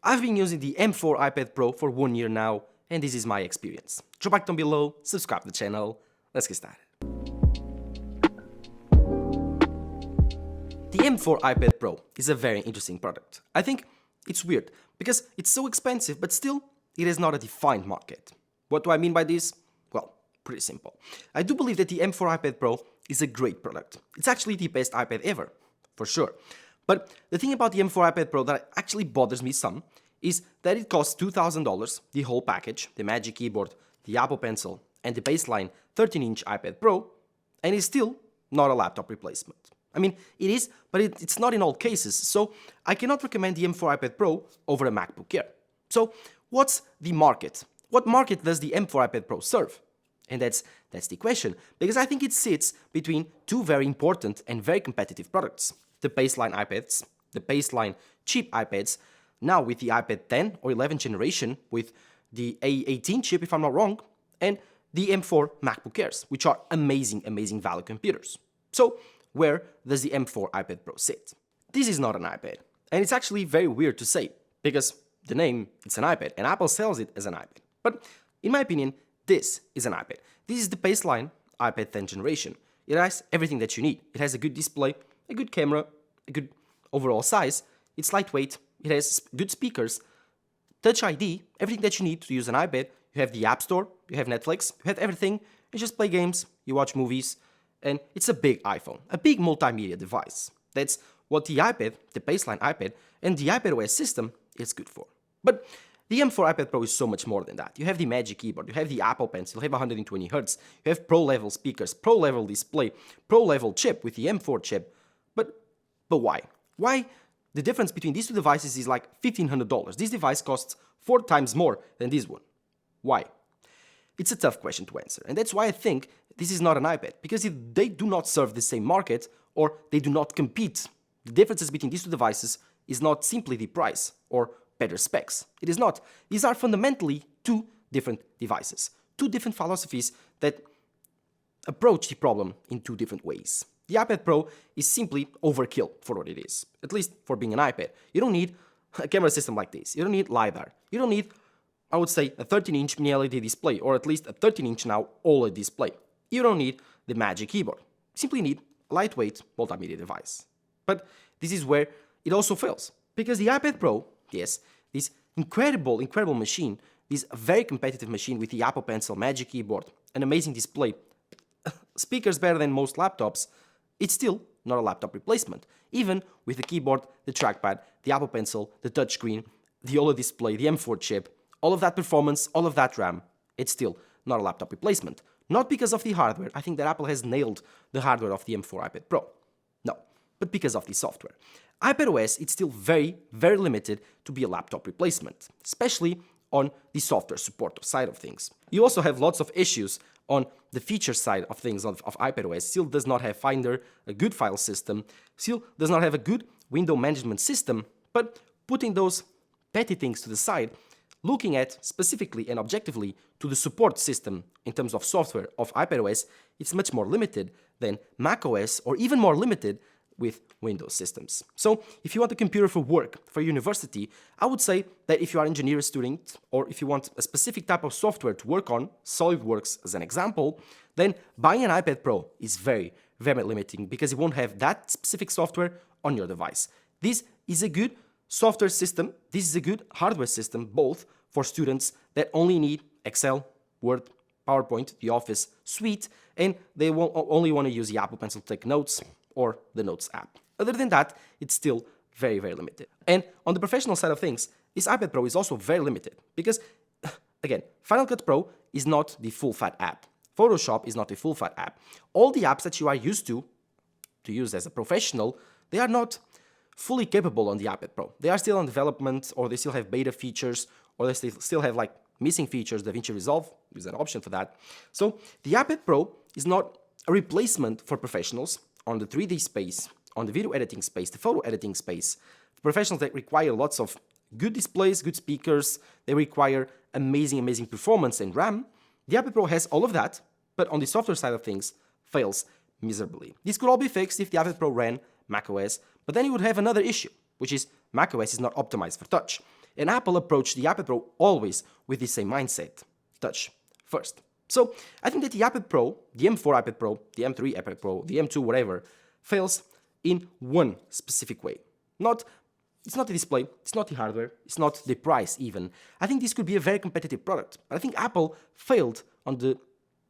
I've been using the M4 iPad Pro for 1 year now, and this is my experience. Drop a like down below, subscribe to the channel, let's get started. The M4 iPad Pro is a very interesting product. I think it's weird, because it's so expensive, but still, it is not a defined market. What do I mean by this? Well, pretty simple. I do believe that the M4 iPad Pro is a great product. It's actually the best iPad ever, for sure. But the thing about the M4 iPad Pro that actually bothers me some is that it costs $2,000, the whole package, the Magic Keyboard, the Apple Pencil, and the baseline 13-inch iPad Pro, and it's still not a laptop replacement. I mean, it is, but it's not in all cases, so I cannot recommend the M4 iPad Pro over a MacBook Air. So, what's the market? What market does the M4 iPad Pro serve? And that's the question, because I think it sits between two very important and very competitive products. The baseline iPads, the baseline cheap iPads, now with the iPad 10 or 11 generation with the A18 chip if I'm not wrong, and the M4 MacBook Airs, which are amazing value computers. So, where does the M4 iPad Pro sit? This is not an iPad, and it's actually very weird to say, because the name, it's an iPad, and Apple sells it as an iPad. But, in my opinion, this is an iPad. This is the baseline iPad 10 generation. It has everything that you need. It has a good display, a good camera, a good overall size, it's lightweight, it has good speakers, Touch ID, everything that you need to use an iPad. You have the App Store, you have Netflix, you have everything. You just play games, you watch movies, and it's a big iPhone, a big multimedia device. That's what the iPad, the baseline iPad, and the iPadOS system is good for. But the M4 iPad Pro is so much more than that. You have the Magic Keyboard, you have the Apple Pencil, you have 120 Hz, you have pro-level speakers, pro-level display, pro-level chip with the M4 chip. But why? Why the difference between these two devices is like $1,500? This device costs 4 times more than this one. Why? It's a tough question to answer, and that's why I think this is not an iPad, because they do not serve the same market, or they do not compete. The differences between these two devices is not simply the price or better specs. It is not. These are fundamentally two different devices, two different philosophies that approach the problem in two different ways. The iPad Pro is simply overkill for what it is, at least for being an iPad. You don't need a camera system like this. You don't need LiDAR. You don't need, I would say, a 13-inch mini LED display, or at least a 13-inch now OLED display. You don't need the Magic Keyboard. You simply need a lightweight multimedia device. But this is where it also fails, because the iPad Pro, yes, this incredible machine, this very competitive machine with the Apple Pencil, Magic Keyboard, an amazing display, speakers better than most laptops, it's still not a laptop replacement. Even with the keyboard, the trackpad, the Apple Pencil, the touchscreen, the OLED display, the M4 chip, all of that performance, all of that RAM, it's still not a laptop replacement. Not because of the hardware. I think that Apple has nailed the hardware of the M4 iPad Pro. No, but because of the software. iPadOS, it's still very limited to be a laptop replacement, especially on the software support side of things. You also have lots of issues on the feature side of things of iPadOS. Still does not have Finder, a good file system, still does not have a good window management system, but putting those petty things to the side, looking at specifically and objectively to the support system in terms of software of iPadOS, it's much more limited than macOS, or even more limited with Windows systems. So, if you want a computer for work, for university, I would say that if you are an engineering student, or if you want a specific type of software to work on, SolidWorks as an example, then buying an iPad Pro is very limiting, because you won't have that specific software on your device. This is a good software system, this is a good hardware system, both for students that only need Excel, Word, PowerPoint, the Office suite, and they will only want to use the Apple Pencil to take notes, or the Notes app. Other than that, it's still very limited. And on the professional side of things, this iPad Pro is also very limited, because, again, Final Cut Pro is not the full-fat app. Photoshop is not a full-fat app. All the apps that you are used to use as a professional, they are not fully capable on the iPad Pro. They are still in development, or they still have beta features, or they still have like missing features. DaVinci Resolve is an option for that. So the iPad Pro is not a replacement for professionals on the 3D space, on the video editing space, the photo editing space. For professionals that require lots of good displays, good speakers, they require amazing performance and RAM. The iPad Pro has all of that, but on the software side of things, fails miserably. This could all be fixed if the iPad Pro ran macOS, but then you would have another issue, which is macOS is not optimized for touch. And Apple approached the iPad Pro always with the same mindset, touch first. So I think that the iPad Pro, the M4 iPad Pro, the M3 iPad Pro, the M2 whatever, fails in one specific way. It's not the display, it's not the hardware, it's not the price even. I think this could be a very competitive product, but I think Apple failed on the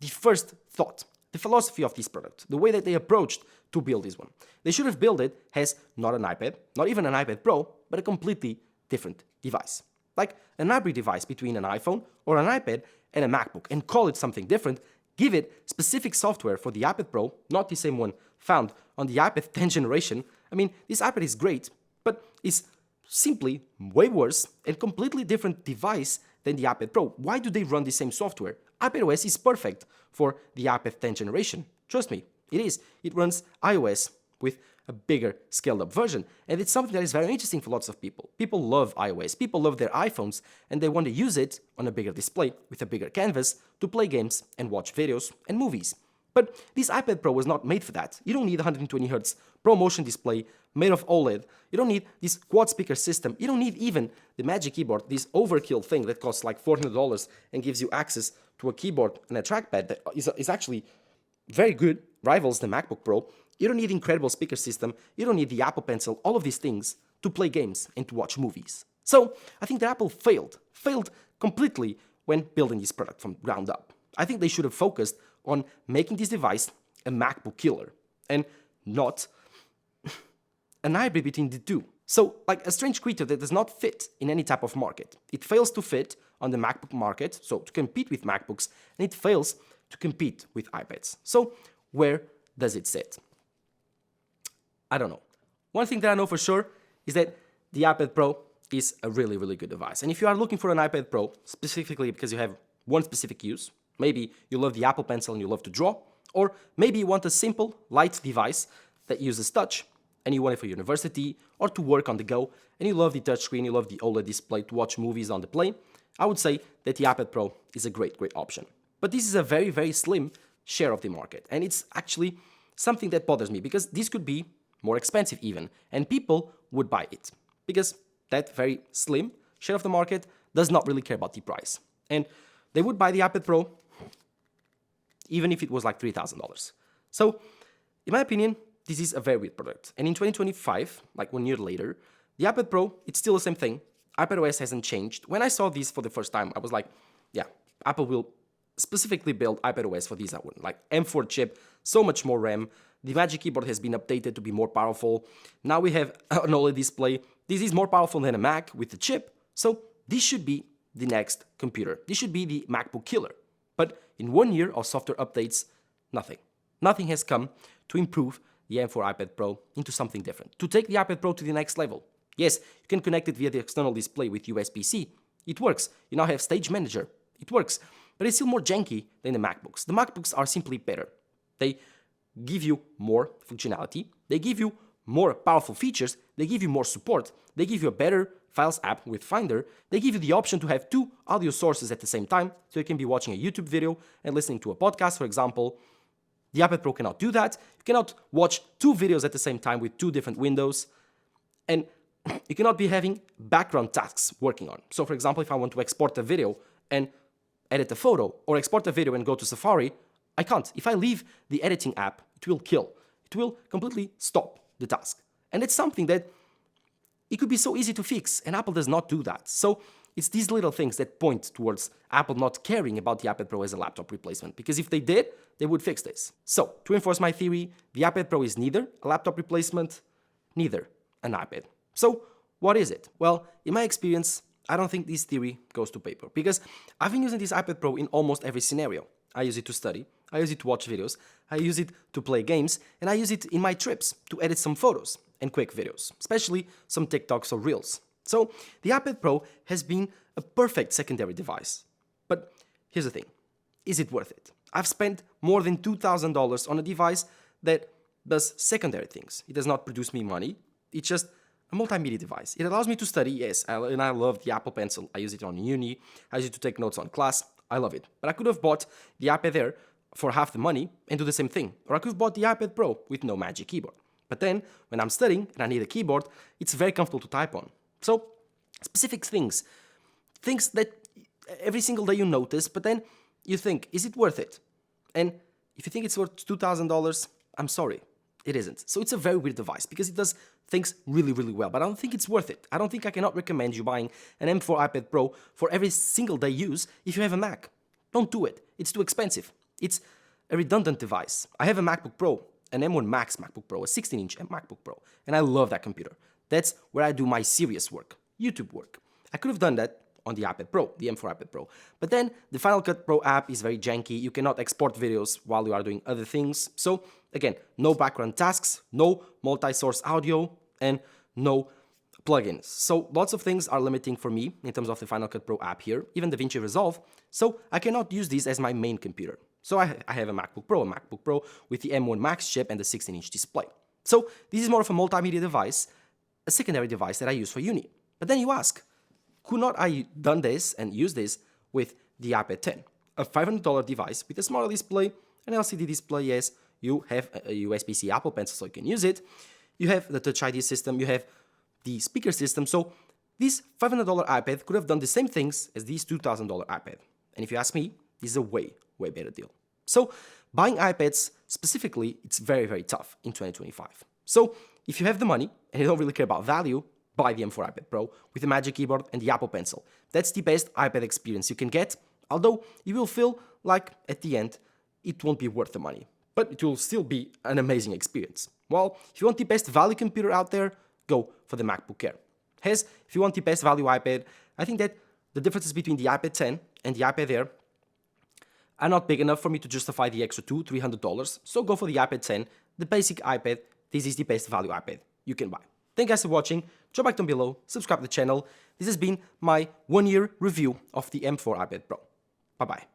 first thought, the philosophy of this product, the way that they approached to build this one. They should have built it as not an iPad, not even an iPad Pro, but a completely different device. Like an hybrid device between an iPhone or an iPad and a MacBook, and call it something different. Give it specific software for the iPad Pro, not the same one found on the iPad 10th generation. I mean, this iPad is great, but it's simply way worse and completely different device than the iPad Pro. Why do they run the same software? iPadOS is perfect for the iPad 10th generation. Trust me, it is. It runs iOS with a bigger scaled-up version, and it's something that is very interesting for lots of people. People love iOS, people love their iPhones, and they want to use it on a bigger display with a bigger canvas to play games and watch videos and movies. But this iPad Pro was not made for that. You don't need 120Hz ProMotion display made of OLED. You don't need this quad speaker system. You don't need even the Magic Keyboard, this overkill thing that costs like $400 and gives you access to a keyboard and a trackpad that is actually very good, rivals the MacBook Pro. You don't need incredible speaker system. You don't need the Apple Pencil, all of these things to play games and to watch movies. So I think that Apple failed completely when building this product from ground up. I think they should have focused on making this device a MacBook killer and not an hybrid between the two. So, like a strange creature that does not fit in any type of market. It fails to fit on the MacBook market, so to compete with MacBooks, and it fails to compete with iPads. So, where does it sit? I don't know. One thing that I know for sure is that the iPad Pro is a really, really good device. And if you are looking for an iPad Pro, specifically because you have one specific use, maybe you love the Apple Pencil and you love to draw, or maybe you want a simple, light device that uses touch, and you want it for university or to work on the go, and you love the touchscreen, you love the OLED display to watch movies on the plane, I would say that the iPad Pro is a great, great option. But this is a very, very slim share of the market, and it's actually something that bothers me, because this could be more expensive even, and people would buy it, because that very slim share of the market does not really care about the price. And they would buy the iPad Pro even if it was like $3,000. So, in my opinion, this is a very weird product. And in 2025, like 1 year later, the iPad Pro, it's still the same thing. iPadOS hasn't changed. When I saw this for the first time, I was like, yeah, Apple will specifically build iPadOS for this one. Like M4 chip, so much more RAM. The Magic Keyboard has been updated to be more powerful. Now we have an OLED display. This is more powerful than a Mac with the chip. So this should be the next computer. This should be the MacBook killer. But in 1 year of software updates, nothing. Nothing has come to improve the M4 iPad Pro into something different. To take the iPad Pro to the next level. Yes, you can connect it via the external display with USB-C. It works. You now have Stage Manager. It works. But it's still more janky than the MacBooks. The MacBooks are simply better. They give you more functionality. They give you more powerful features. They give you more support. They give you a better Files app with Finder. They give you the option to have 2 audio sources at the same time, so you can be watching a YouTube video and listening to a podcast, for example. The iPad Pro cannot do that. You cannot watch 2 videos at the same time with 2 different windows. And you cannot be having background tasks working on. So, for example, if I want to export a video and edit a photo, or export a video and go to Safari, I can't. If I leave the editing app, it will kill. It will completely stop the task. And it's something that it could be so easy to fix, and Apple does not do that. So it's these little things that point towards Apple not caring about the iPad Pro as a laptop replacement, because if they did, they would fix this. So, to enforce my theory, the iPad Pro is neither a laptop replacement, neither an iPad. So, what is it? Well, in my experience, I don't think this theory goes to paper, because I've been using this iPad Pro in almost every scenario. I use it to study, I use it to watch videos, I use it to play games, and I use it in my trips to edit some photos and quick videos, especially some TikToks or Reels. So the iPad Pro has been a perfect secondary device. But here's the thing, is it worth it? I've spent more than $2,000 on a device that does secondary things. It does not produce me money, it's just a multimedia device. It allows me to study, yes, and I love the Apple Pencil. I use it on uni, I use it to take notes on class, I love it. But I could have bought the iPad Air for half the money and do the same thing. Or I could have bought the iPad Pro with no Magic Keyboard. But then, when I'm studying and I need a keyboard, it's very comfortable to type on. So, Specific things. Things that every single day you notice, but then you think, is it worth it? And if you think it's worth $2,000, I'm sorry, it isn't. So it's a very weird device because it does things really, really well, but I don't think it's worth it. I don't think I cannot recommend you buying an M4 iPad Pro for every single day use if you have a Mac. Don't do it. It's too expensive. It's a redundant device. I have a MacBook Pro, an M1 Max MacBook Pro, a 16-inch MacBook Pro, and I love that computer. That's where I do my serious work, YouTube work. I could have done that on the iPad Pro, the M4 iPad Pro. But then the Final Cut Pro app is very janky. You cannot export videos while you are doing other things. So again, no background tasks, no multi-source audio, and no plugins. So lots of things are limiting for me in terms of the Final Cut Pro app here, even DaVinci Resolve. So I cannot use this as my main computer. So I have a MacBook Pro with the M1 Max chip and the 16-inch display. So this is more of a multimedia device, a secondary device that I use for uni. But then you ask, could not I done this and use this with the iPad 10? A $500 device with a smaller display, an LCD display, yes, you have a USB-C Apple Pencil so you can use it, you have the Touch ID system, you have the speaker system, so this $500 iPad could have done the same things as this $2,000 iPad. And if you ask me, this is a way, way better deal. So buying iPads specifically, it's very, very tough in 2025. So if you have the money and you don't really care about value, buy the M4 iPad Pro with the Magic Keyboard and the Apple Pencil. That's the best iPad experience you can get, although you will feel like at the end it won't be worth the money, but it will still be an amazing experience. Well, if you want the best value computer out there, go for the MacBook Air. If you want the best value iPad, I think that the differences between the iPad 10 and the iPad Air are not big enough for me to justify the extra $200-300, so go for the iPad 10, the basic iPad. This is the best value iPad you can buy. Thank you guys for watching. Drop a like down below, subscribe to the channel. This has been my 1-year review of the M4 iPad Pro. Bye bye.